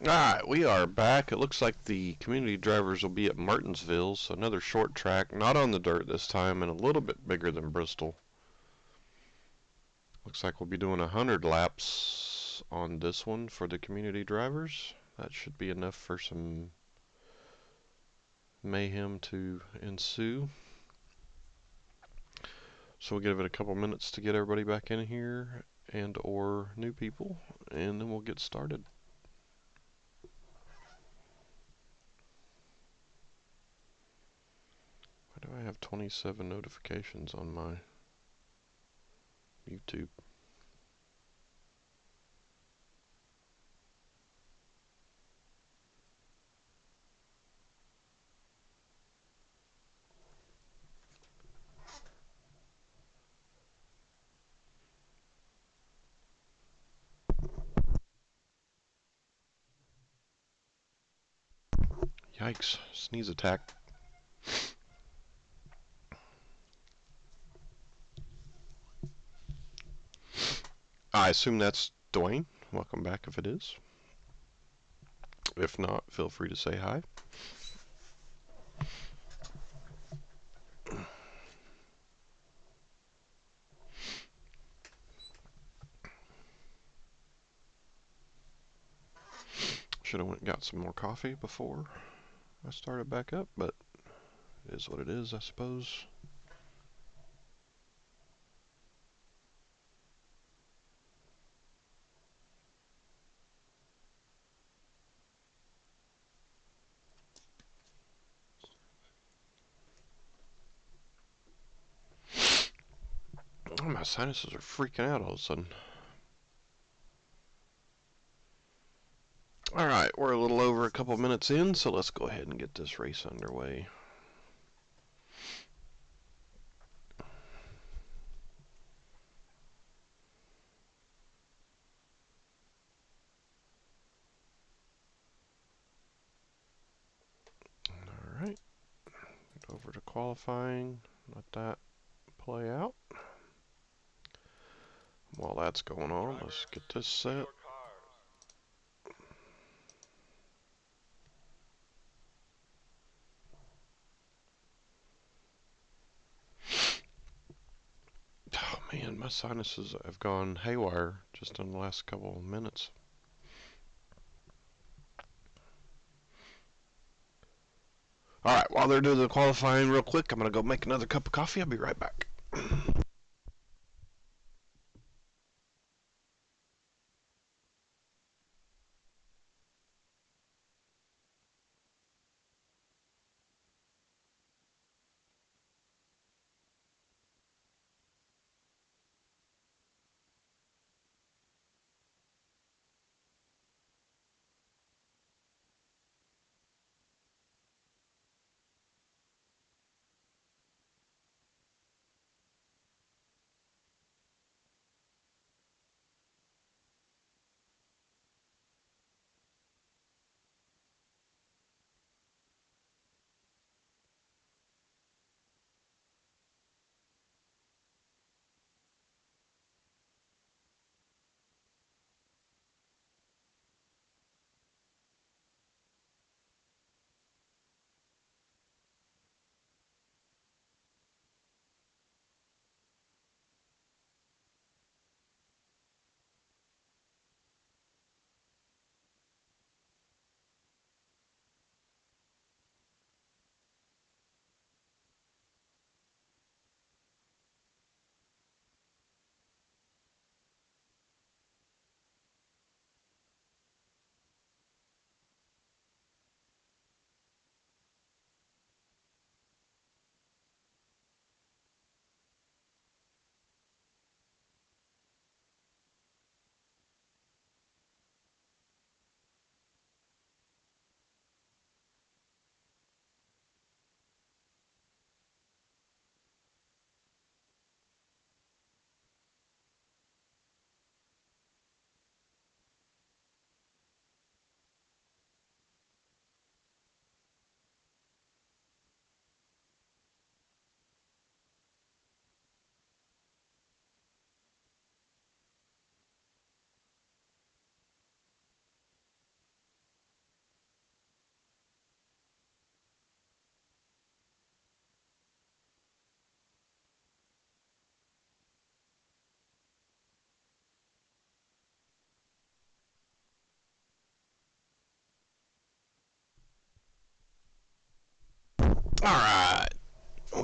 Alright, we are back. It looks like the community drivers will be at Martinsville, so another short track, not on the dirt this time, and a little bit bigger than Bristol. Looks like we'll be doing 100 laps on this one for the community drivers. That should be enough for some mayhem to ensue. So we'll give it a couple minutes to get everybody back in here and or new people, and then we'll get started. Why do I have 27 notifications on my YouTube? Yikes, sneeze attack. I assume that's Dwayne. Welcome back if it is. If not, feel free to say hi. Should have went and got some more coffee before I started back up, but it is what it is, I suppose. Oh, my sinuses are freaking out all of a sudden. Alright, we're a little over a couple minutes in, so let's go ahead and get this race underway. Alright, over to qualifying, let that play out. While that's going on, let's get this set. Oh man, my sinuses have gone haywire just in the last couple of minutes. Alright, while they're doing the qualifying real quick, I'm going to go make another cup of coffee. I'll be right back.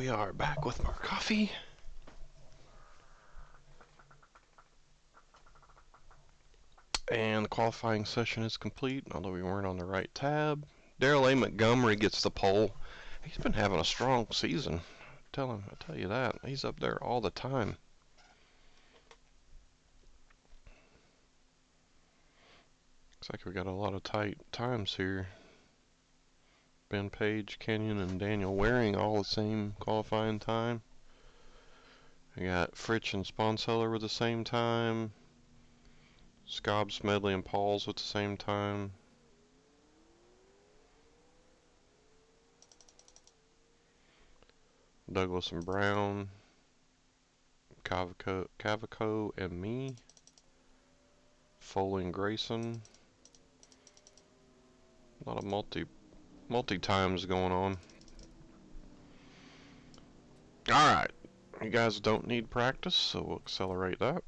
We are back with more coffee. And the qualifying session is complete, although we weren't on the right tab. Daryl A. Montgomery gets the pole. He's been having a strong season. I tell you that. He's up there all the time. Looks like we got a lot of tight times here. Ben Page, Kenyon, and Daniel Waring all the same qualifying time. We got Fritsch and Sponseller with the same time. Scobb, Smedley, and Pauls with the same time. Douglas and Brown. Cavaco and me. Foley and Grayson. A lot of multi-times going on. Alright. You guys don't need practice, so we'll accelerate that.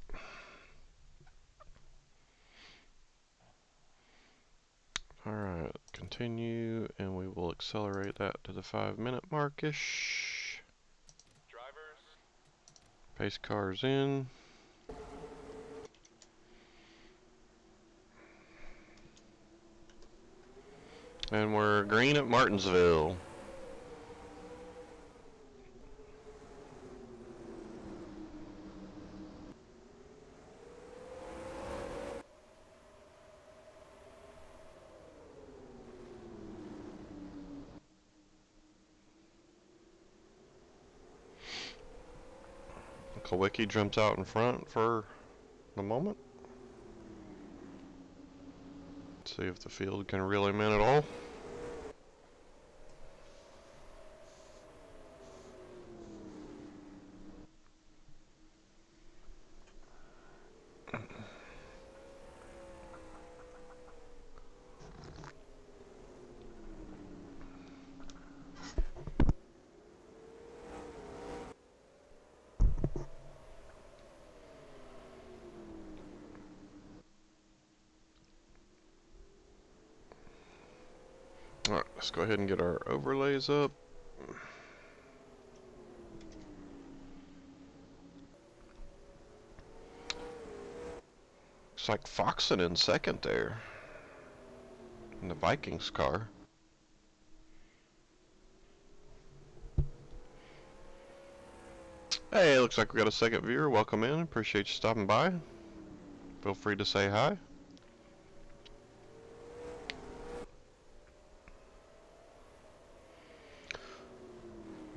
Alright, continue, and we will accelerate that to the 5-minute markish. Drivers. Pace cars in. And we're green at Martinsville. Kowicki jumps out in front for the moment. Let's see if the field can reel him in at all. Alright, let's go ahead and get our overlays up. Looks like Foxen in second there. In the Vikings car. Hey, looks like we got a second viewer. Welcome in. Appreciate you stopping by. Feel free to say hi.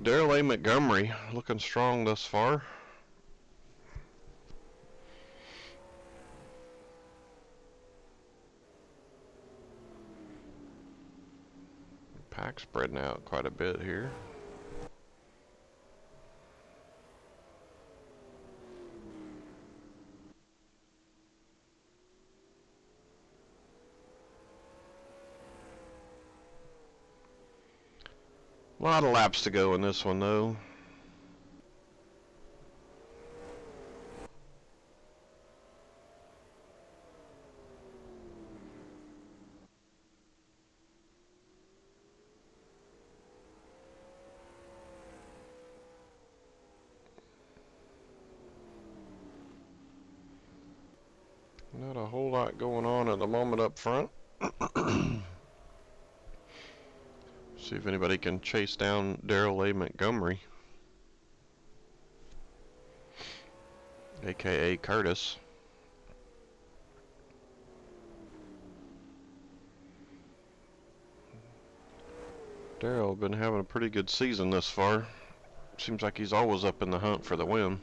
Daryl A. Montgomery looking strong thus far. Pack spreading out quite a bit here. A lot of laps to go in this one though. Not a whole lot going on at the moment up front. See if anybody can chase down Daryl A. Montgomery, aka Curtis. Daryl been having a pretty good season thus far. Seems like he's always up in the hunt for the win.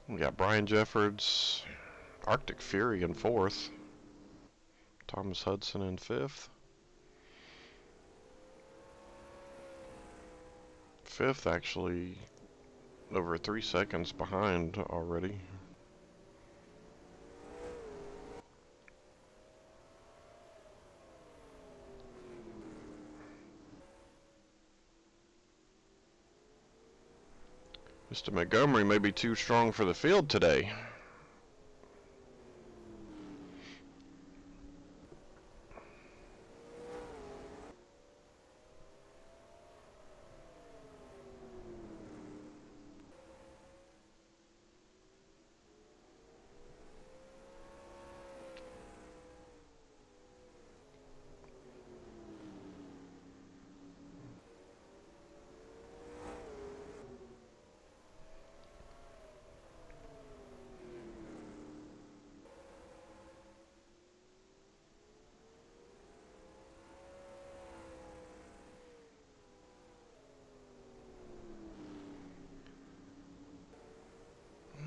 We got Brian Jeffords, Arctic Fury in fourth, Thomas Hudson in fifth. Fifth actually over 3 seconds behind already. Mr. Montgomery may be too strong for the field today.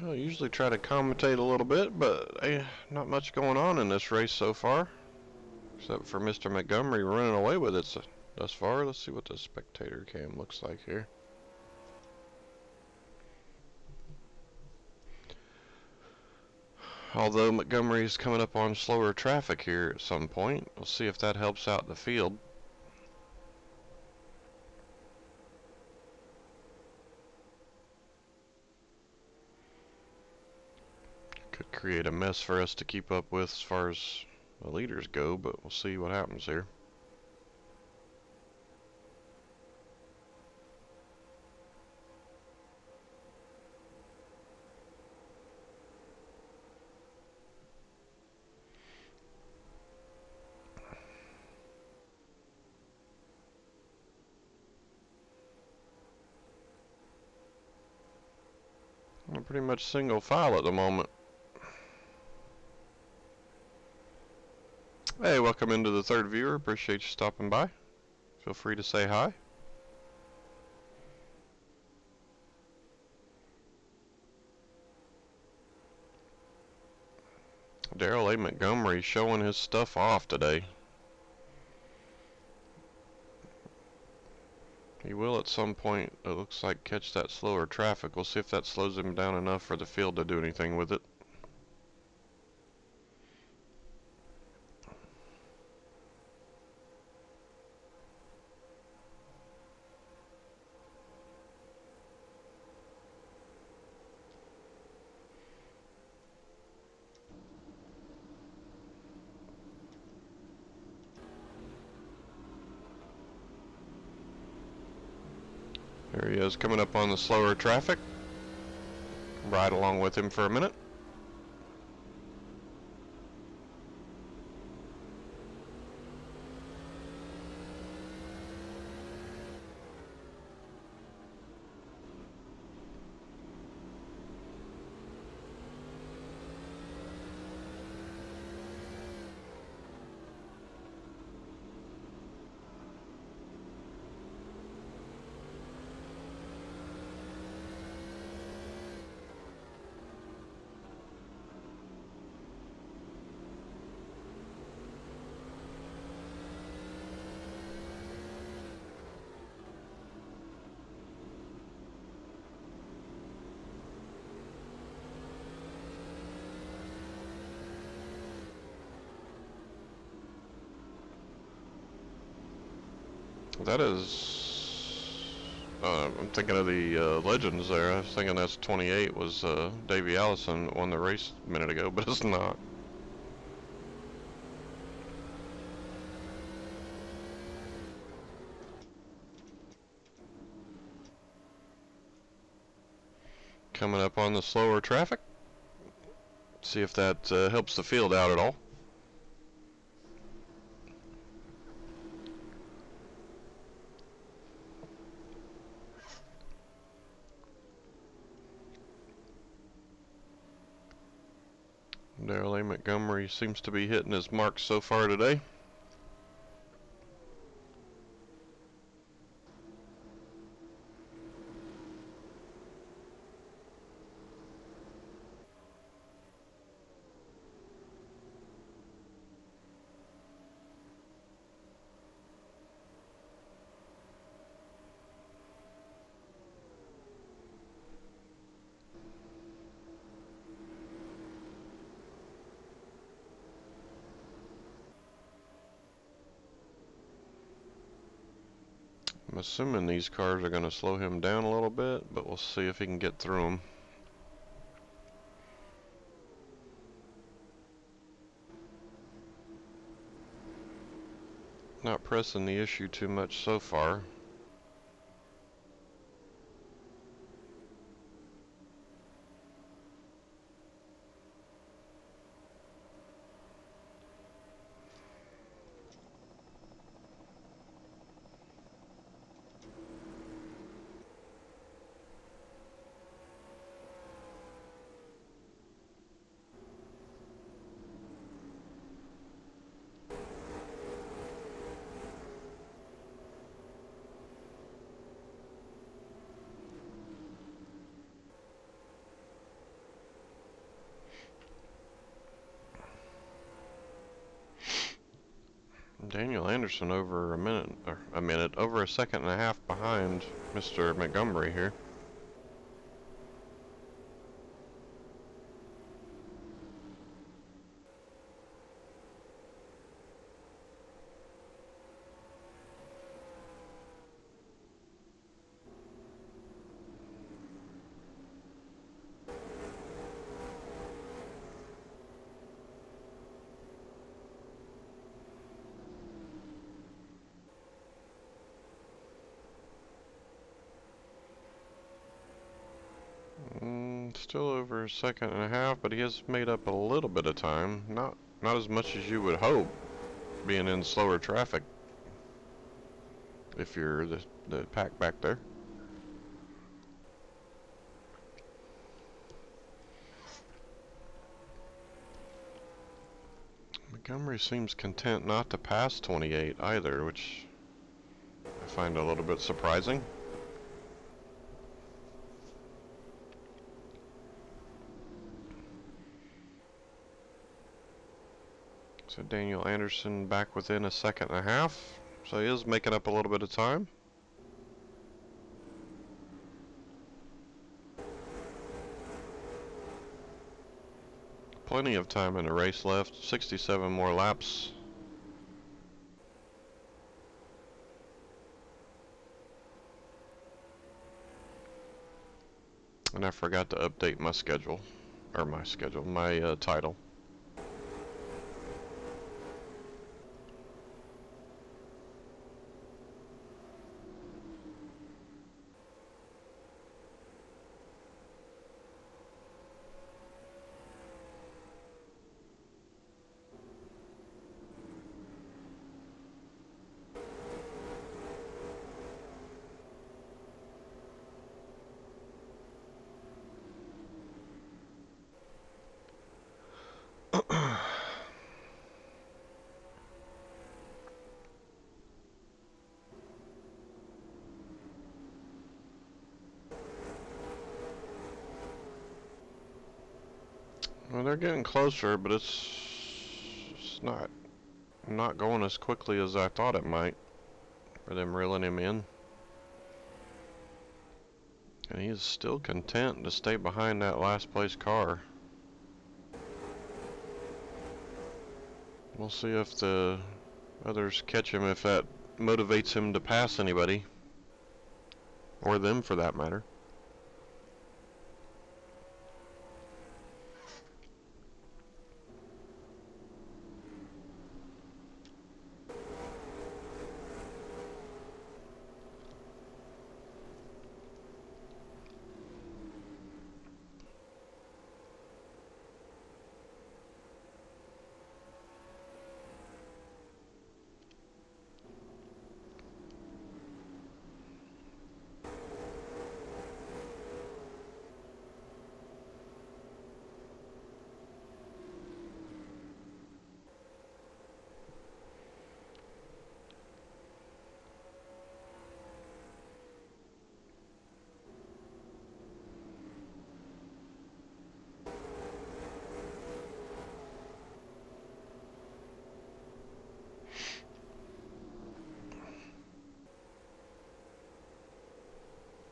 I usually try to commentate a little bit, but not much going on in this race so far. Except for Mr. Montgomery running away with it thus far. Let's see what the spectator cam looks like here. Although Montgomery's coming up on slower traffic here at some point. We'll see if that helps out the field. Could create a mess for us to keep up with as far as the leaders go, but we'll see what happens here. I'm pretty much single file at the moment. Hey, welcome into the third viewer. Appreciate you stopping by. Feel free to say hi. Daryl A. Montgomery showing his stuff off today. He will at some point, it looks like, catch that slower traffic. We'll see if that slows him down enough for the field to do anything with it. There he is, coming up on the slower traffic. Ride along with him for a minute. That is, I'm thinking of the legends there. I was thinking that's 28 was Davey Allison that won the race a minute ago, but it's not. Coming up on the slower traffic. See if that helps the field out at all. Daryl A. Montgomery seems to be hitting his marks so far today. I'm assuming these cars are going to slow him down a little bit, but we'll see if he can get through them. Not pressing the issue too much so far. Daniel Anderson over over a second and a half behind Mr. Montgomery here. Still over a second and a half, but he has made up a little bit of time. Not as much as you would hope, being in slower traffic. If you're the pack back there. Montgomery seems content not to pass 28 either, which I find a little bit surprising. So Daniel Anderson back within a second and a half. So he is making up a little bit of time. Plenty of time in the race left. 67 more laps. And I forgot to update my schedule. Or my title. Well, they're getting closer, but it's not going as quickly as I thought it might for them reeling him in. And he is still content to stay behind that last place car. We'll see if the others catch him, if that motivates him to pass anybody. Or them for that matter.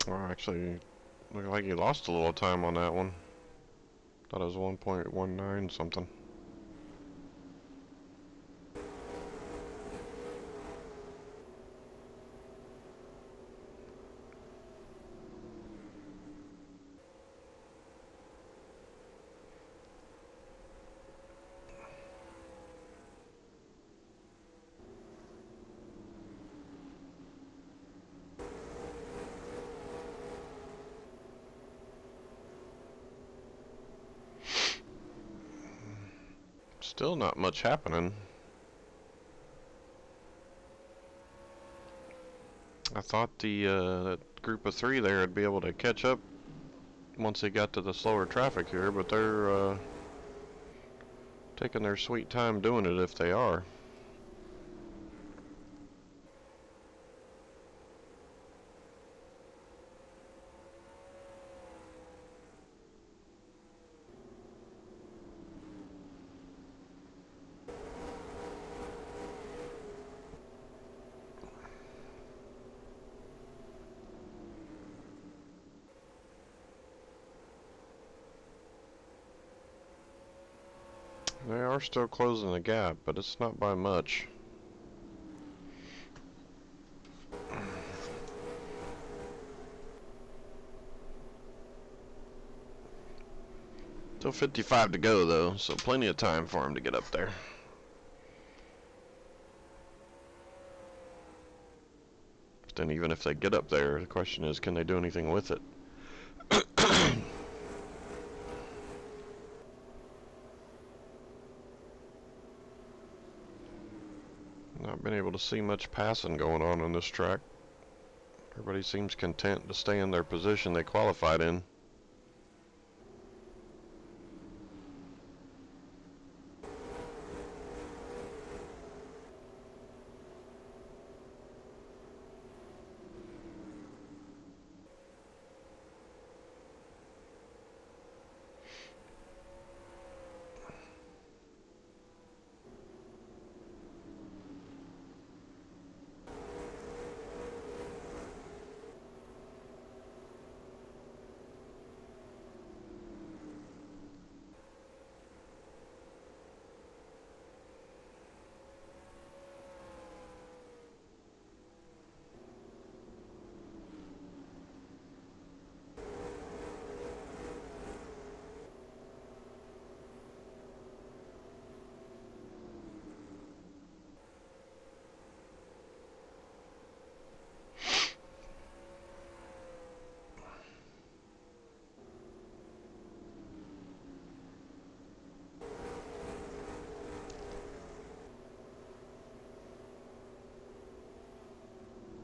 Well, actually, looked like he lost a little time on that one. Thought it was 1.19 something. Still not much happening. I thought the that group of 3 there would be able to catch up once they got to the slower traffic here, but they're taking their sweet time doing it if they are. They are still closing the gap, but it's not by much. Still 55 to go though, so plenty of time for him to get up there. But then even if they get up there, the question is, can they do anything with it? Not been able to see much passing going on this track. Everybody seems content to stay in their position they qualified in.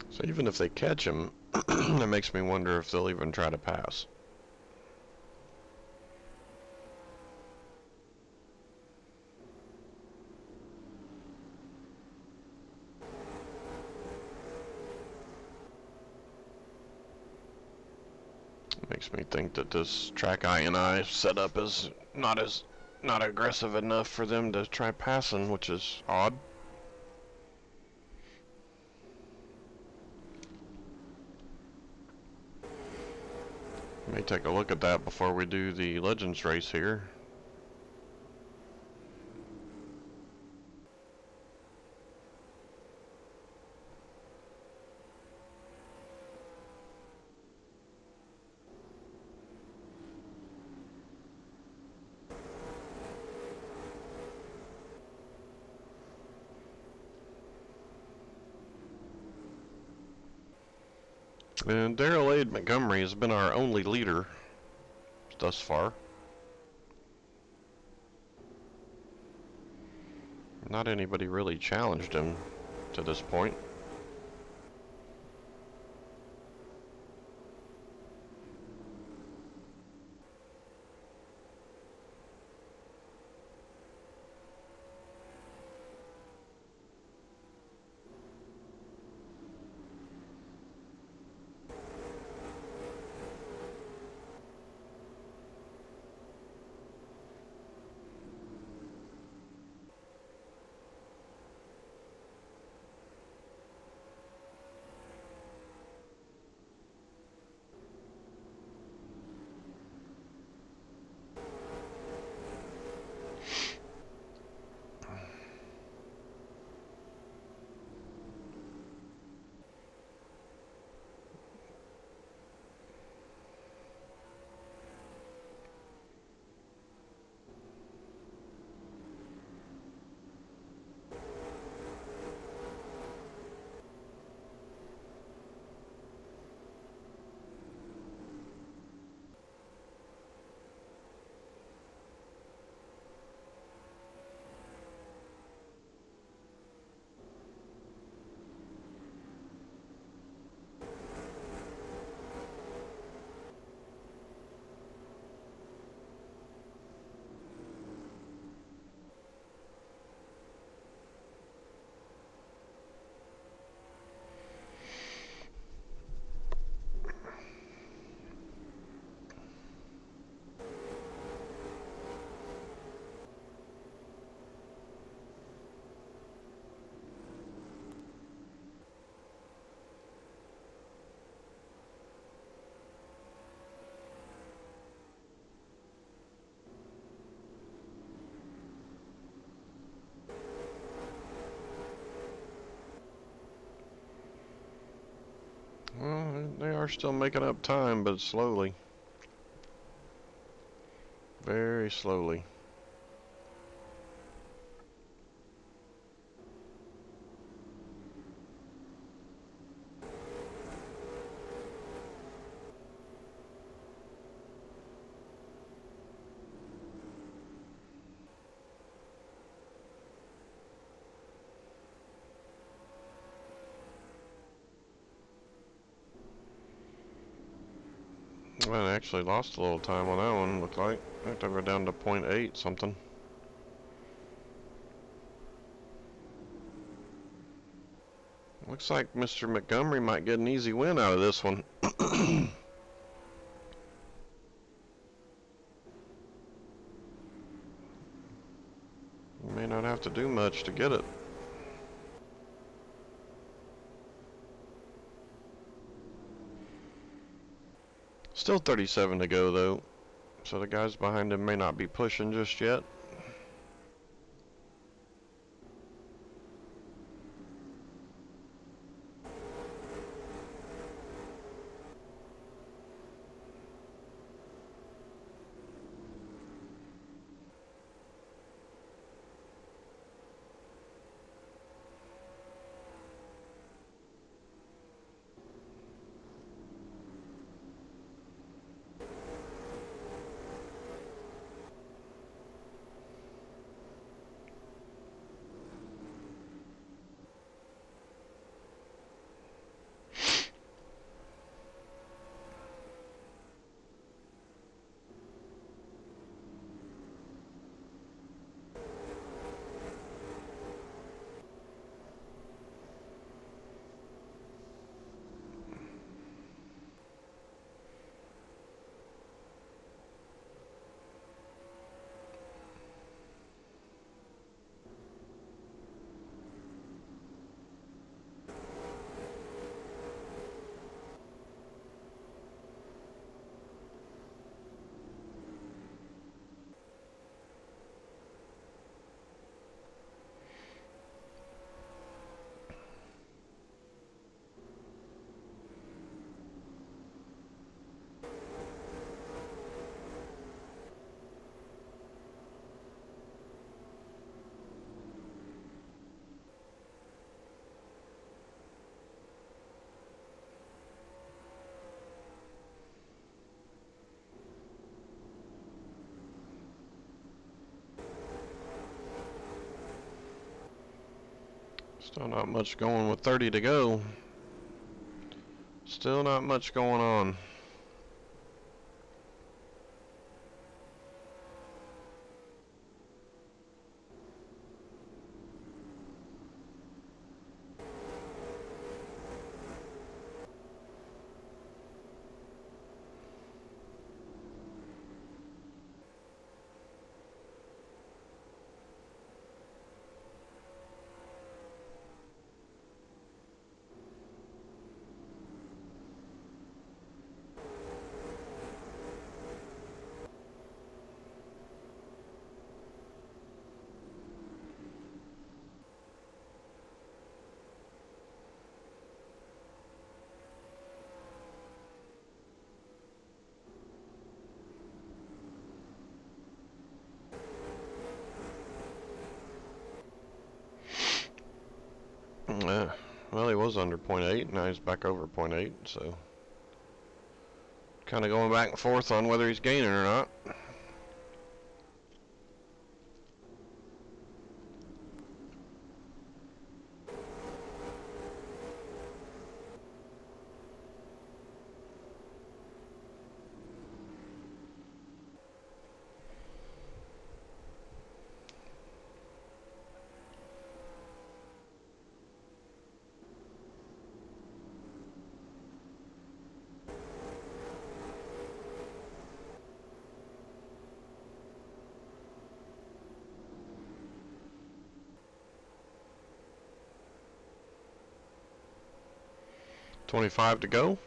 So even if they catch him, that makes me wonder if they'll even try to pass. Makes me think that this track I setup is not aggressive enough for them to try passing, which is odd. May take a look at that before we do the Legends race here. And Darrell Aid Montgomery has been our only leader thus far. Not anybody really challenged him to this point. Are still making up time, but slowly. Very slowly. Well, I actually lost a little time on that one, looked like. I think we're down to 0.8 something. Looks like Mr. Montgomery might get an easy win out of this one. You may not have to do much to get it. Still 37 to go though, so the guys behind him may not be pushing just yet. Still not much going with 30 to go. Still not much going on. Well, he was under 0.8, now he's back over 0.8, so kind of going back and forth on whether he's gaining or not. $25 to go.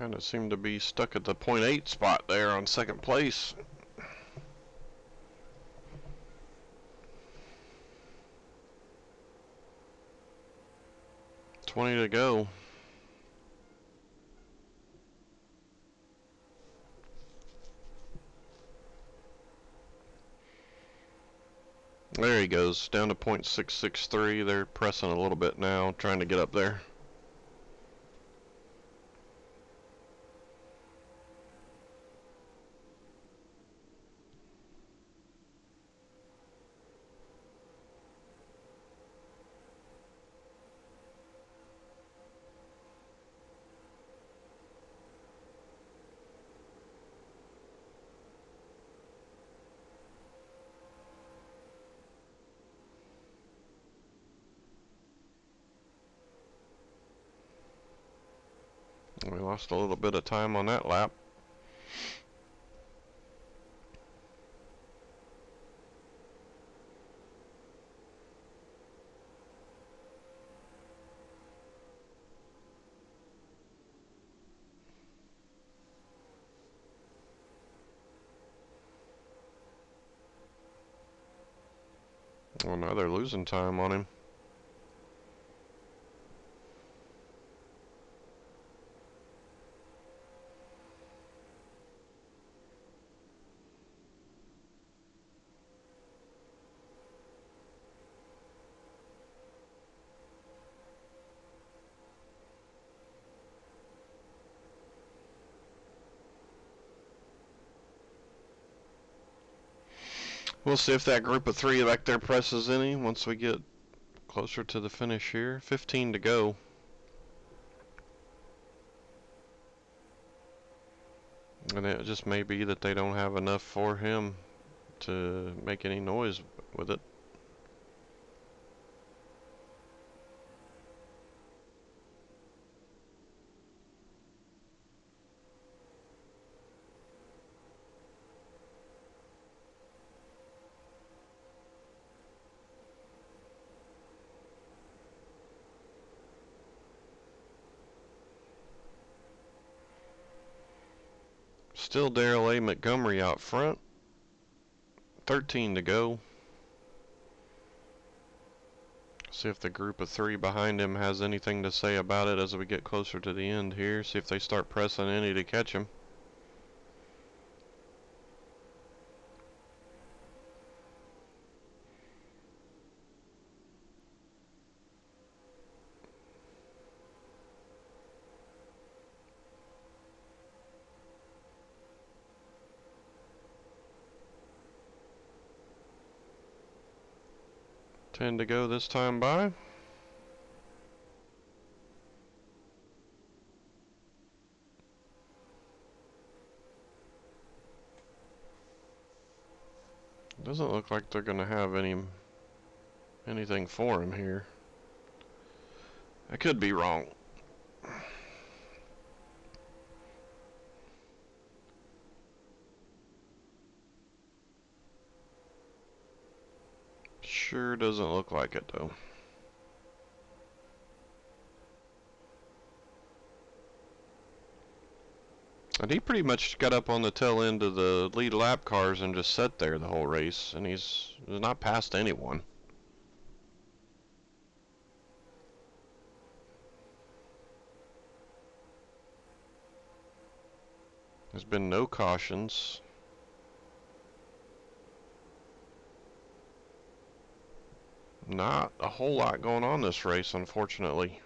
Kind of seemed to be stuck at the .8 spot there on second place. $20 to go. There he goes, down to .663. They're pressing a little bit now, trying to get up there. We lost a little bit of time on that lap. Well, now they're losing time on him. We'll see if that group of three back there presses any once we get closer to the finish here. 15 to go. And it just may be that they don't have enough for him to make any noise with it. Still Darrell A. Montgomery out front. 13 to go. See if the group of three behind him has anything to say about it as we get closer to the end here. See if they start pressing any to catch him. Ten to go this time by. Doesn't look like they're gonna have anything for him here. I could be wrong. Sure doesn't look like it though. And he pretty much got up on the tail end of the lead lap cars and just sat there the whole race, and he's not passed anyone. There's been no cautions. Not a whole lot going on this race, unfortunately.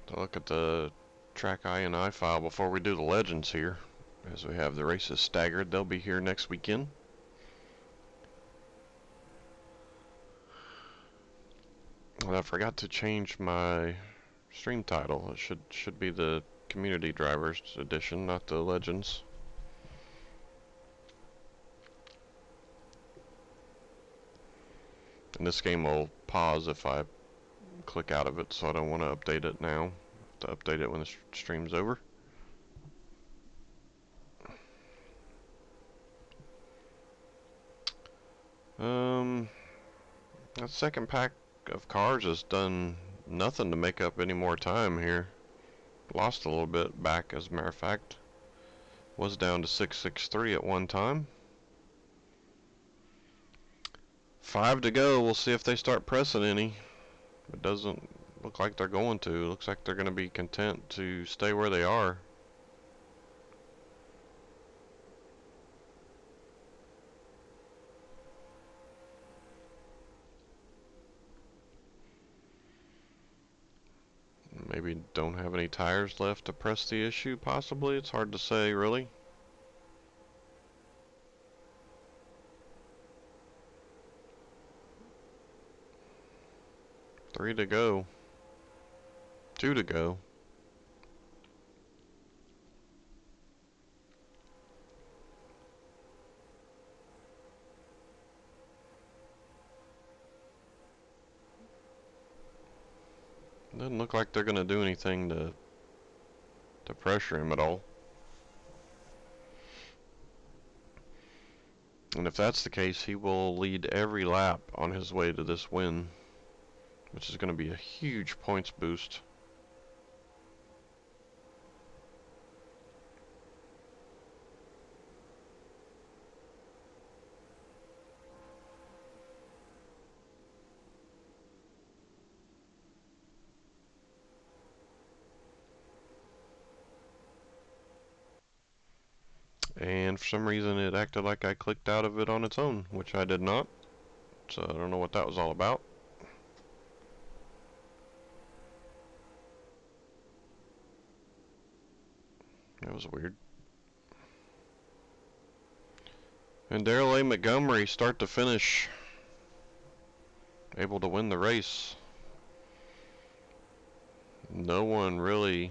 To look at the track INI file before we do the legends here, as we have the races staggered. They'll be here next weekend. And I forgot to change my stream title. It should be the Community Drivers Edition, not the Legends. And this game will pause if I click out of it, so I don't want to update it now. To update it when the stream's over. That second pack of cars has done nothing to make up any more time here. Lost a little bit back, as a matter of fact. Was down to 663 at one time. 5 to go. We'll see if they start pressing any. It doesn't look like they're going to. It looks like they're going to be content to stay where they are. Maybe don't have any tires left to press the issue, possibly. It's hard to say, really. Three to go. 2 to go. Doesn't look like they're going to do anything to pressure him at all. And if that's the case, he will lead every lap on his way to this win, which is going to be a huge points boost. And for some reason it acted like I clicked out of it on its own, which I did not. So I don't know what that was all about. That was weird. And Darrell A. Montgomery, start to finish, able to win the race. No one really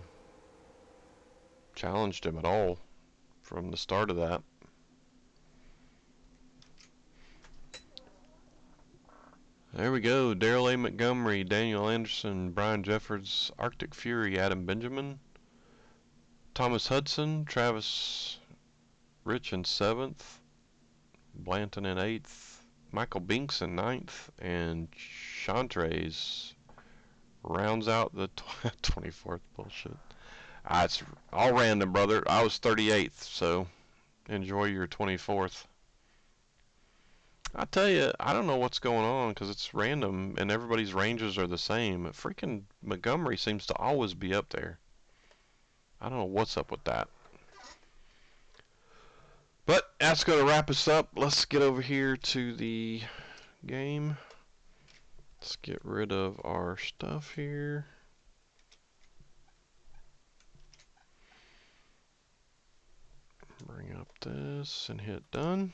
challenged him at all from the start of that. There we go. Darrell A. Montgomery, Daniel Anderson, Brian Jeffords, Arctic Fury, Adam Benjamin, Thomas Hudson, Travis Rich in 7th, Blanton in 8th, Michael Binks in 9th, and Chantres rounds out the 24th. Bullshit. It's all random, brother. I was 38th, so enjoy your 24th. I tell you, I don't know what's going on because it's random and everybody's ranges are the same. Freaking Montgomery seems to always be up there. I don't know what's up with that. But that's going to wrap us up. Let's get over here to the game. Let's get rid of our stuff here. Bring up this and hit done.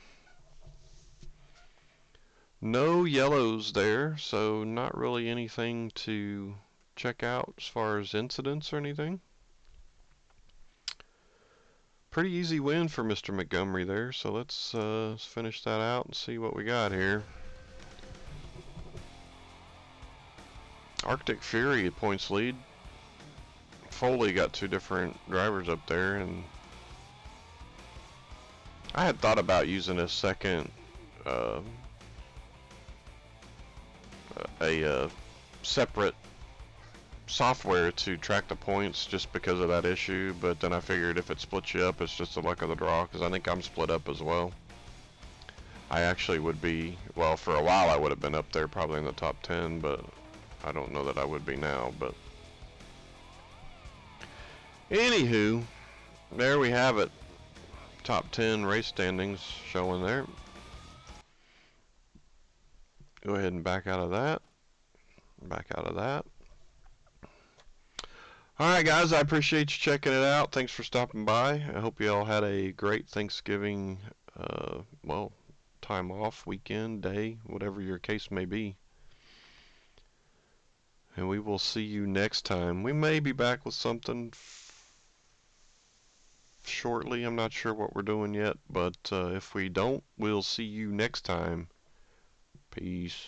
No yellows there, so not really anything to check out as far as incidents or anything. Pretty easy win for Mr. Montgomery there, so let's finish that out and see what we got here. Arctic Fury points lead. Foley got 2 different drivers up there, and I had thought about using a second separate software to track the points just because of that issue, but then I figured if it splits you up, it's just the luck of the draw, because I think I'm split up as well. I actually would be, well, for a while I would have been up there probably in the top 10, but I don't know that I would be now. But anywho, there we have it. Top 10 race standings showing there. Go ahead and back out of that. Back out of that. Alright guys, I appreciate you checking it out. Thanks for stopping by. I hope you all had a great Thanksgiving, well, time off, weekend, day, whatever your case may be. And we will see you next time. We may be back with something shortly. I'm not sure what we're doing yet, but if we don't, we'll see you next time. Peace.